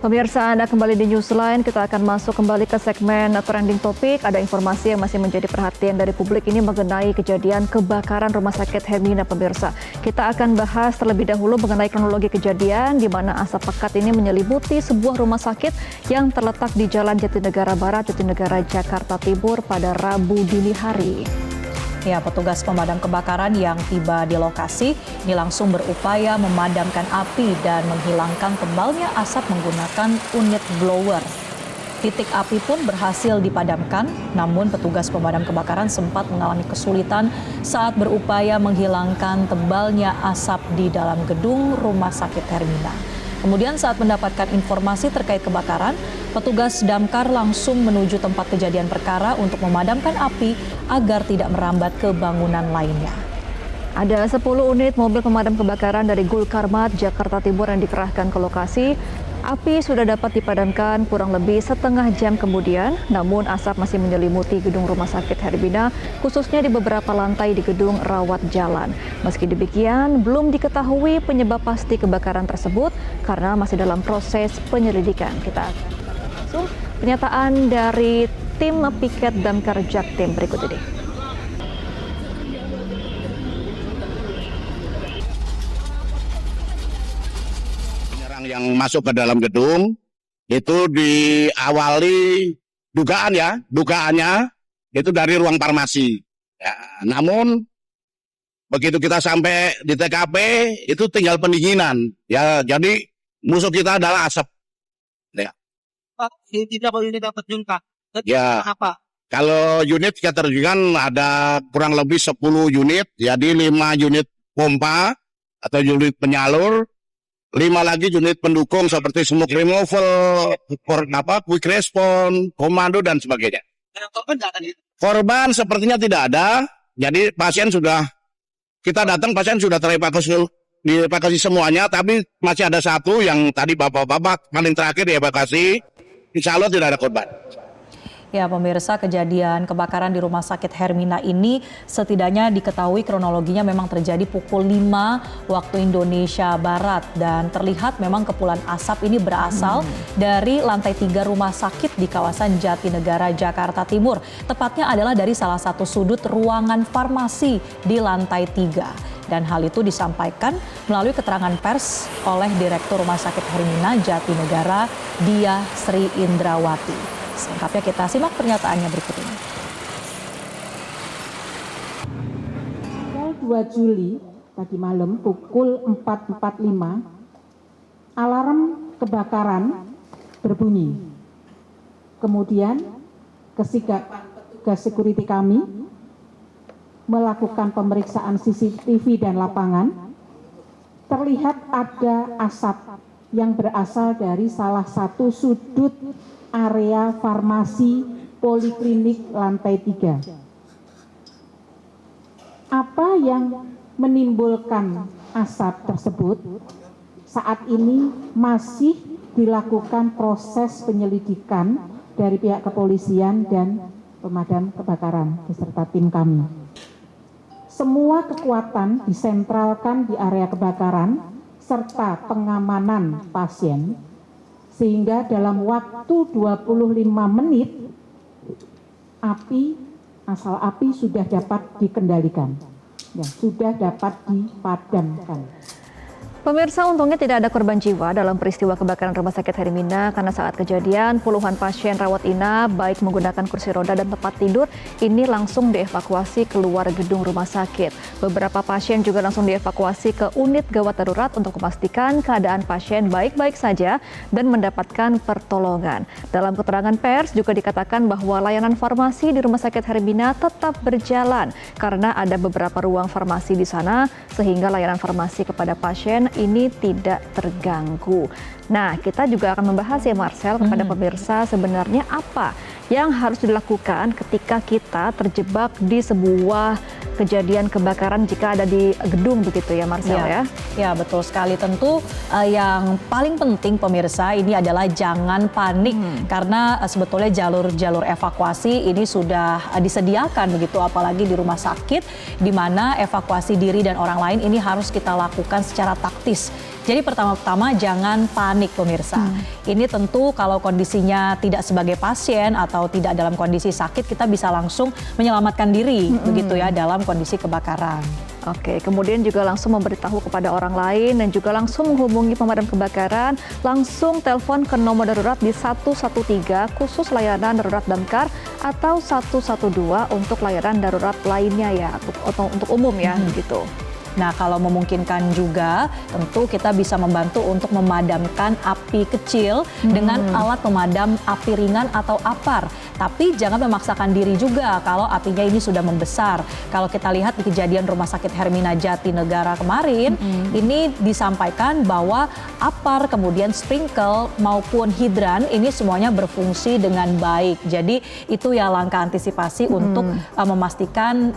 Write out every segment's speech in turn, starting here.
Pemirsa, Anda kembali di Newsline. Kita akan masuk kembali ke segmen trending topik. Ada informasi yang masih menjadi perhatian dari publik ini mengenai kejadian kebakaran Rumah Sakit Hermina, pemirsa. Kita akan bahas terlebih dahulu mengenai kronologi kejadian di mana asap pekat ini menyelimuti sebuah rumah sakit yang terletak di Jalan Jatinegara Barat, Jatinegara, Jakarta Timur pada Rabu dini hari. Ya, petugas pemadam kebakaran yang tiba di lokasi ini langsung berupaya memadamkan api dan menghilangkan tebalnya asap menggunakan unit blower. Titik api pun berhasil dipadamkan, namun petugas pemadam kebakaran sempat mengalami kesulitan saat berupaya menghilangkan tebalnya asap di dalam gedung Rumah Sakit Hermina. Kemudian saat mendapatkan informasi terkait kebakaran, petugas damkar langsung menuju tempat kejadian perkara untuk memadamkan api agar tidak merambat ke bangunan lainnya. Ada 10 unit mobil pemadam kebakaran dari Gulkarmat, Jakarta Timur yang dikerahkan ke lokasi. Api sudah dapat dipadamkan kurang lebih setengah jam kemudian, namun asap masih menyelimuti gedung Rumah Sakit Hermina, khususnya di beberapa lantai di gedung rawat jalan. Meski demikian, belum diketahui penyebab pasti kebakaran tersebut karena masih dalam proses penyelidikan. Kita akan langsung pernyataan dari tim piket Damkar Jaktim berikut ini. Yang masuk ke dalam gedung itu diawali dugaannya itu dari ruang farmasi. Ya, namun begitu kita sampai di TKP itu tinggal pendinginan. Ya, jadi musuh kita adalah asap. Ya. Pak, tidak unit terjun, Pak. Ya. Apa? Kalau unit kita terjunkan ada kurang lebih 10 unit, jadi 5 unit pompa atau unit penyalur. 5 lagi unit pendukung seperti smoke removal, quick response, komando dan sebagainya. Korban sepertinya tidak ada. Jadi pasien sudah kita datang, pasien sudah dievakuasi semuanya, tapi masih ada satu yang tadi bapak-bapak paling terakhir dievakuasi. Insya Allah tidak ada korban. Ya, pemirsa, kejadian kebakaran di Rumah Sakit Hermina ini setidaknya diketahui kronologinya memang terjadi pukul 5 waktu Indonesia Barat dan terlihat memang kepulan asap ini berasal dari lantai 3 rumah sakit di kawasan Jatinegara, Jakarta Timur. Tepatnya adalah dari salah satu sudut ruangan farmasi di lantai 3. Dan hal itu disampaikan melalui keterangan pers oleh Direktur Rumah Sakit Hermina Jatinegara, Dia Sri Indrawati. Selengkapnya kita simak pernyataannya berikut ini. Tanggal 2 Juli tadi malam pukul 4.45 alarm kebakaran berbunyi. Kemudian petugas security kami melakukan pemeriksaan CCTV dan lapangan. Terlihat ada asap yang berasal dari salah satu sudut area farmasi poliklinik lantai 3. Apa yang menimbulkan asap tersebut saat ini masih dilakukan proses penyelidikan dari pihak kepolisian dan pemadam kebakaran beserta tim kami. Semua kekuatan disentralkan di area kebakaran serta pengamanan pasien sehingga dalam waktu 25 menit asal api sudah dapat dikendalikan, ya, sudah dapat dipadamkan. Pemirsa, untungnya tidak ada korban jiwa dalam peristiwa kebakaran Rumah Sakit Hermina karena saat kejadian puluhan pasien rawat inap baik menggunakan kursi roda dan tempat tidur ini langsung dievakuasi keluar gedung rumah sakit. Beberapa pasien juga langsung dievakuasi ke unit gawat darurat untuk memastikan keadaan pasien baik-baik saja dan mendapatkan pertolongan. Dalam keterangan pers juga dikatakan bahwa layanan farmasi di Rumah Sakit Hermina tetap berjalan karena ada beberapa ruang farmasi di sana sehingga layanan farmasi kepada pasien ini tidak terganggu. Nah, kita juga akan membahas ya Marcel kepada pemirsa sebenarnya apa yang harus dilakukan ketika kita terjebak di sebuah kejadian kebakaran jika ada di gedung begitu ya Marcel ya? Ya, betul sekali. Tentu yang paling penting pemirsa ini adalah jangan panik karena sebetulnya jalur-jalur evakuasi ini sudah disediakan begitu, apalagi di rumah sakit di mana evakuasi diri dan orang lain ini harus kita lakukan secara taktis. Jadi pertama-tama jangan panik pemirsa. Ini tentu kalau kondisinya tidak sebagai pasien atau tidak dalam kondisi sakit, kita bisa langsung menyelamatkan diri begitu ya dalam kondisi kebakaran. Oke, kemudian juga langsung memberitahu kepada orang lain dan juga langsung menghubungi pemadam kebakaran, langsung telepon ke nomor darurat di 113 khusus layanan darurat damkar atau 112 untuk layanan darurat lainnya ya, untuk umum ya begitu. Nah, kalau memungkinkan juga, tentu kita bisa membantu untuk memadamkan api kecil dengan alat pemadam api ringan atau APAR. Tapi jangan memaksakan diri juga kalau apinya ini sudah membesar. Kalau kita lihat di kejadian Rumah Sakit Hermina Jatinegara kemarin, ini disampaikan bahwa APAR, kemudian sprinkle maupun hidran, ini semuanya berfungsi dengan baik. Jadi itu ya langkah antisipasi untuk memastikan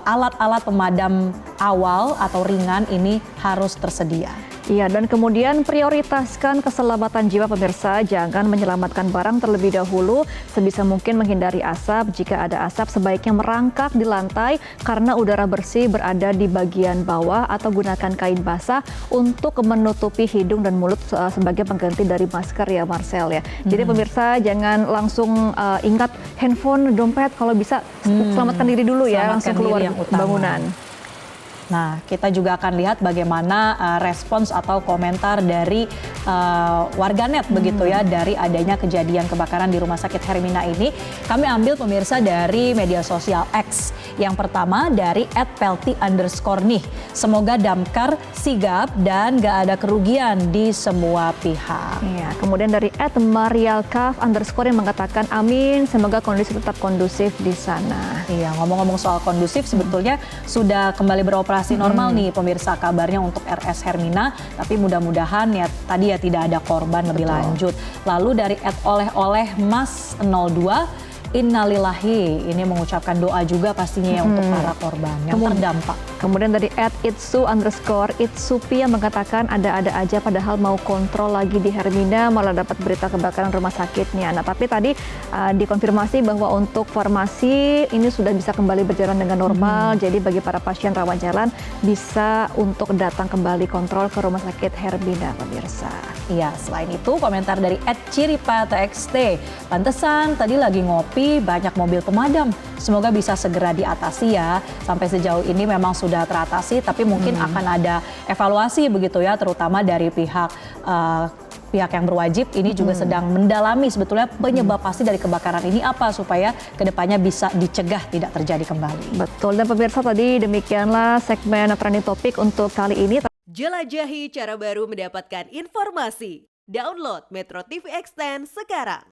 alat-alat pemadam awal atau ringan ini harus tersedia. Iya, dan kemudian prioritaskan keselamatan jiwa pemirsa, jangan menyelamatkan barang terlebih dahulu, sebisa mungkin menghindari asap. Jika ada asap sebaiknya merangkak di lantai karena udara bersih berada di bagian bawah atau gunakan kain basah untuk menutupi hidung dan mulut sebagai pengganti dari masker ya Marcel ya. Jadi pemirsa jangan langsung ingat handphone, dompet, kalau bisa selamatkan diri dulu ya, langsung keluar bangunan. Nah, kita juga akan lihat bagaimana respons atau komentar dari warganet begitu ya dari adanya kejadian kebakaran di Rumah Sakit Hermina ini. Kami ambil pemirsa dari media sosial X. Yang pertama dari @pelti_nih. Semoga damkar sigap dan gak ada kerugian di semua pihak. Iya, kemudian dari @marialkaf_ yang mengatakan amin, semoga kondisi tetap kondusif di sana. Iya, ngomong-ngomong soal kondusif, sebetulnya sudah kembali beroperasi normal nih pemirsa kabarnya untuk RS Hermina, tapi mudah-mudahan ya tadi ya tidak ada korban lebih lanjut. Lalu dari @oleh-oleh mas 02, innalillahi, ini mengucapkan doa juga pastinya ya untuk para korban yang terdampak. Kemudian dari @itsu_itsupi yang mengatakan ada-ada aja padahal mau kontrol lagi di Hermina malah dapat berita kebakaran rumah sakitnya. Nah, tapi tadi dikonfirmasi bahwa untuk farmasi ini sudah bisa kembali berjalan dengan normal. Jadi bagi para pasien rawat jalan bisa untuk datang kembali kontrol ke rumah sakit Hermina pemirsa. Iya, selain itu komentar dari @ciripatxt, pantesan tadi lagi ngopi banyak mobil pemadam. Semoga bisa segera diatasi ya. Sampai sejauh ini memang sudah teratasi, tapi mungkin akan ada evaluasi begitu ya, terutama dari pihak yang berwajib ini juga sedang mendalami sebetulnya penyebab pasti dari kebakaran ini apa supaya kedepannya bisa dicegah tidak terjadi kembali. Betul, dan pemirsa tadi demikianlah segmen Trending Topic untuk kali ini. Jelajahi cara baru mendapatkan informasi. Download Metro TV Extend sekarang.